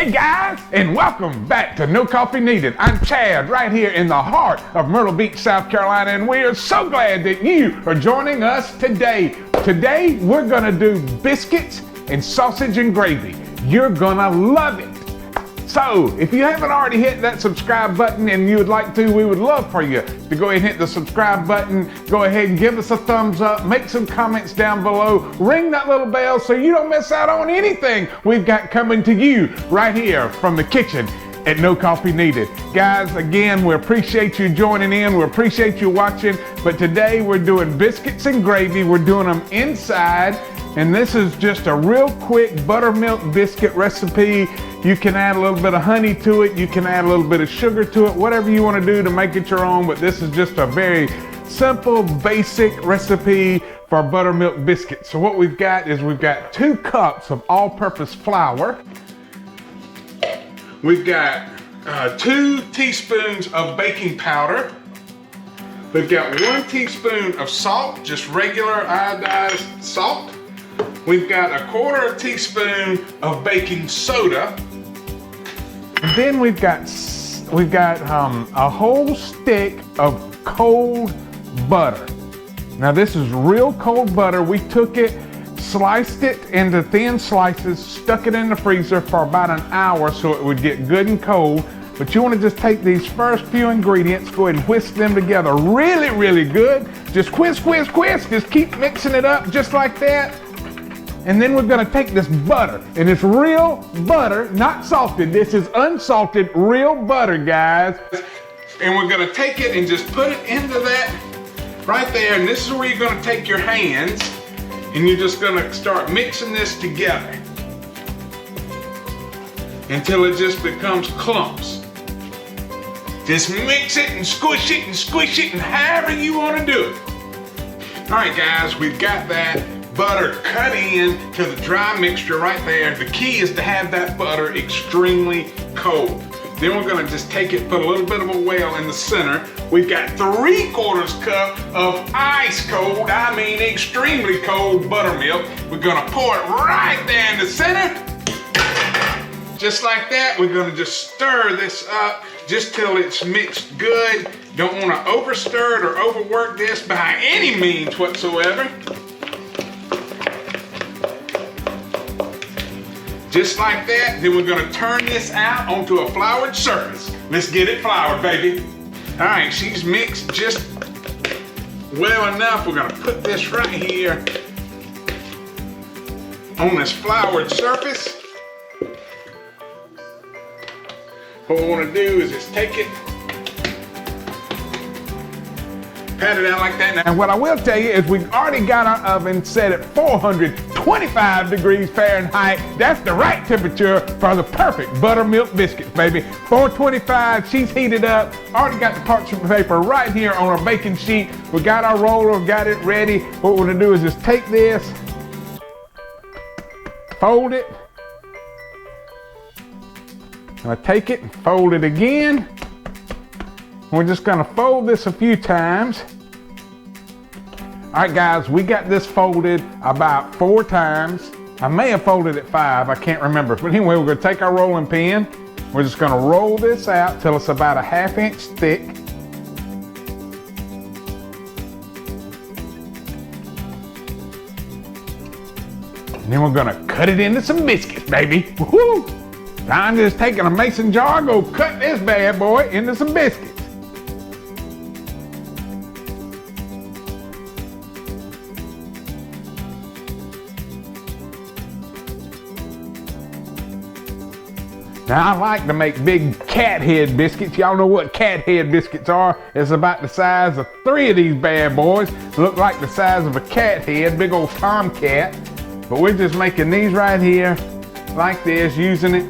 Hey guys, and welcome back to No Coffee Needed. I'm Chad, right here in the heart of Myrtle Beach, South Carolina, and we are so glad that you are joining us today. Today, we're gonna do biscuits and sausage and gravy. You're gonna love it. So, if you haven't already hit that subscribe button and you would like to, we would love for you to go ahead and hit the subscribe button. Go ahead and give us a thumbs up, make some comments down below, ring that little bell so you don't miss out on anything we've got coming to you right here from the kitchen at No Coffee Needed. Guys, again, we appreciate you joining in, we appreciate you watching, but today we're doing biscuits and gravy. We're doing them inside, and this is just a real quick buttermilk biscuit recipe. You can add a little bit of honey to it, you can add a little bit of sugar to it, whatever you want to do to make it your own, but this is just a very simple, basic recipe for buttermilk biscuits. So what we've got is we've got 2 cups of all-purpose flour. We've got 2 teaspoons of baking powder. We've got 1 teaspoon of salt, just regular iodized salt. We've got 1/4 teaspoon of baking soda. And then we've got a whole stick of cold butter. Now this is real cold butter. We took it, sliced it into thin slices, stuck it in the freezer for about an hour so it would get good and cold. But you want to just take these first few ingredients, go ahead and whisk them together really, really good. Just whisk, whisk, whisk. Just keep mixing it up just like that. And then we're gonna take this butter, and it's real butter, not salted. This is unsalted, real butter, guys. And we're gonna take it and just put it into that right there. And this is where you're gonna take your hands, and you're just gonna start mixing this together until it just becomes clumps. Just mix it and squish it and squish it, and however you wanna do it. All right, guys, we've got that butter cut in to the dry mixture right there. The key is to have that butter extremely cold. Then we're gonna just take it, put a little bit of a well in the center. We've got 3/4 cup of ice cold, I mean extremely cold buttermilk. We're gonna pour it right there in the center. Just like that, we're gonna just stir this up just till it's mixed good. Don't wanna overstir it or overwork this by any means whatsoever. Just like that, then we're gonna turn this out onto a floured surface. Let's get it floured, baby. All right, she's mixed just well enough. We're gonna put this right here on this floured surface. What we wanna do is just take it, pat it out like that. And what I will tell you is we've already got our oven set at 425 degrees Fahrenheit. That's the right temperature for the perfect buttermilk biscuits, baby. 425, she's heated up. Already got the parchment paper right here on our baking sheet. We got our roller, got it ready. What we're gonna do is just take this, fold it. I'm gonna take it and fold it again. We're just gonna fold this a few times. All right, guys, we got this folded about 4 times. I may have folded it 5, I can't remember. But anyway, we're gonna take our rolling pin. We're just gonna roll this out till it's about a 1/2 inch thick. And then we're gonna cut it into some biscuits, baby. Woohoo! I'm just taking a mason jar, go cut this bad boy into some biscuits. Now I like to make big cat head biscuits. Y'all know what cat head biscuits are. It's about the size of 3 of these bad boys. Look like the size of a cat head, big old tomcat. But we're just making these right here, like this, using it.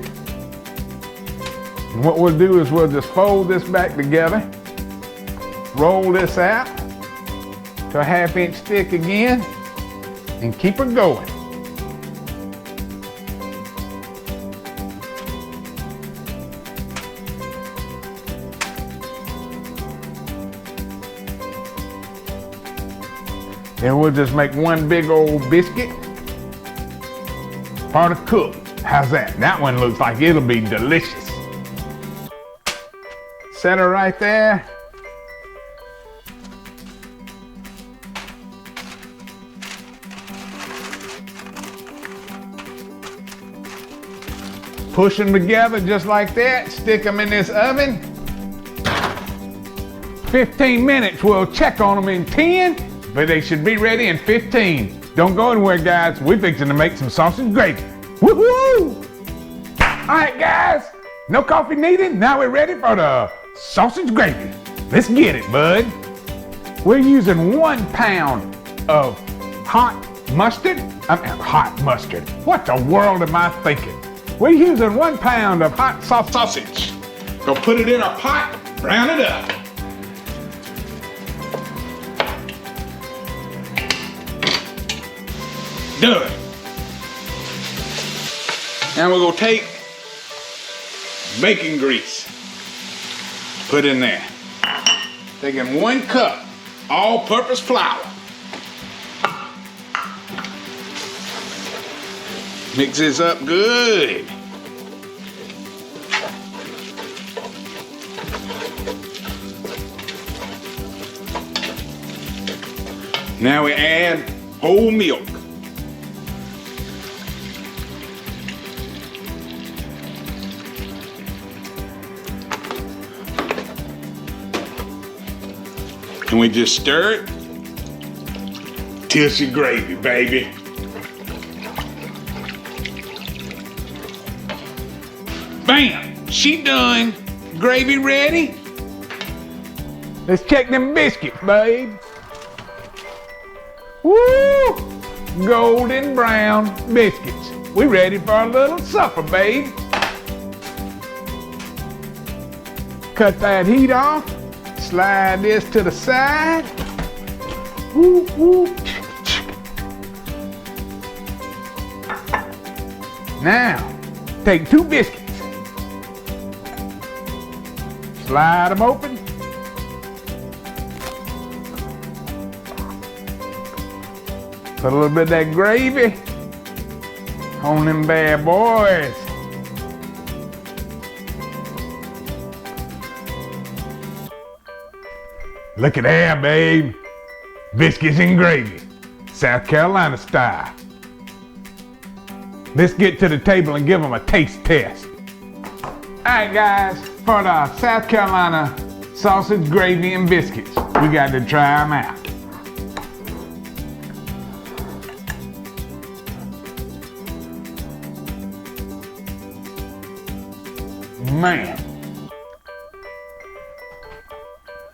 And what we'll do is we'll just fold this back together, roll this out to a 1/2 inch thick again, and keep her going. And we'll just make one big old biscuit for the cook. How's that? That one looks like it'll be delicious. Set her right there. Push them together just like that. Stick them in this oven. 15 minutes. We'll check on them in 10, but they should be ready in 15. Don't go anywhere, guys. We're fixing to make some sausage gravy. Woohoo! All right, guys. No coffee needed. Now we're ready for the sausage gravy. Let's get it, bud. We're using 1 pound of hot mustard. Hot mustard. What the world am I thinking? We're using 1 pound of hot sausage. Gonna put it in a pot, brown it up. Done. Now we're gonna take bacon grease. Put in there. Taking 1 cup all-purpose flour. Mix this up good. Now we add whole milk. And we just stir it till she gravy, baby. Bam! She done. Gravy ready? Let's check them biscuits, babe. Woo! Golden brown biscuits. We ready for a little supper, babe. Cut that heat off. Slide this to the side. Woo, woo. Now, take 2 biscuits. Slide them open. Put a little bit of that gravy on them bad boys. Look at that, babe. Biscuits and gravy, South Carolina style. Let's get to the table and give them a taste test. All right, guys, for the South Carolina sausage, gravy, and biscuits, we got to try them out. Man,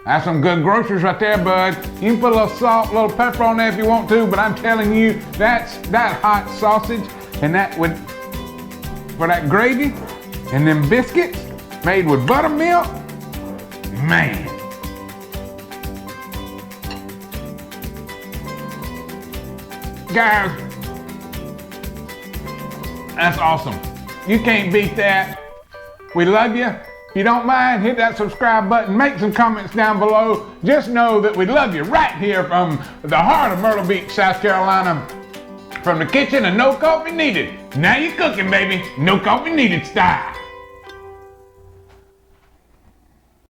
that's some good groceries right there, bud. You can put a little salt, a little pepper on there if you want to, but I'm telling you, that hot sausage and that for that gravy and them biscuits made with buttermilk, man. Guys, that's awesome. You can't beat that. We love you. If you don't mind, hit that subscribe button, make some comments down below. Just know that we love you right here from the heart of Myrtle Beach, South Carolina. From the kitchen of No Coffee Needed. Now you're cooking, baby. No coffee needed style.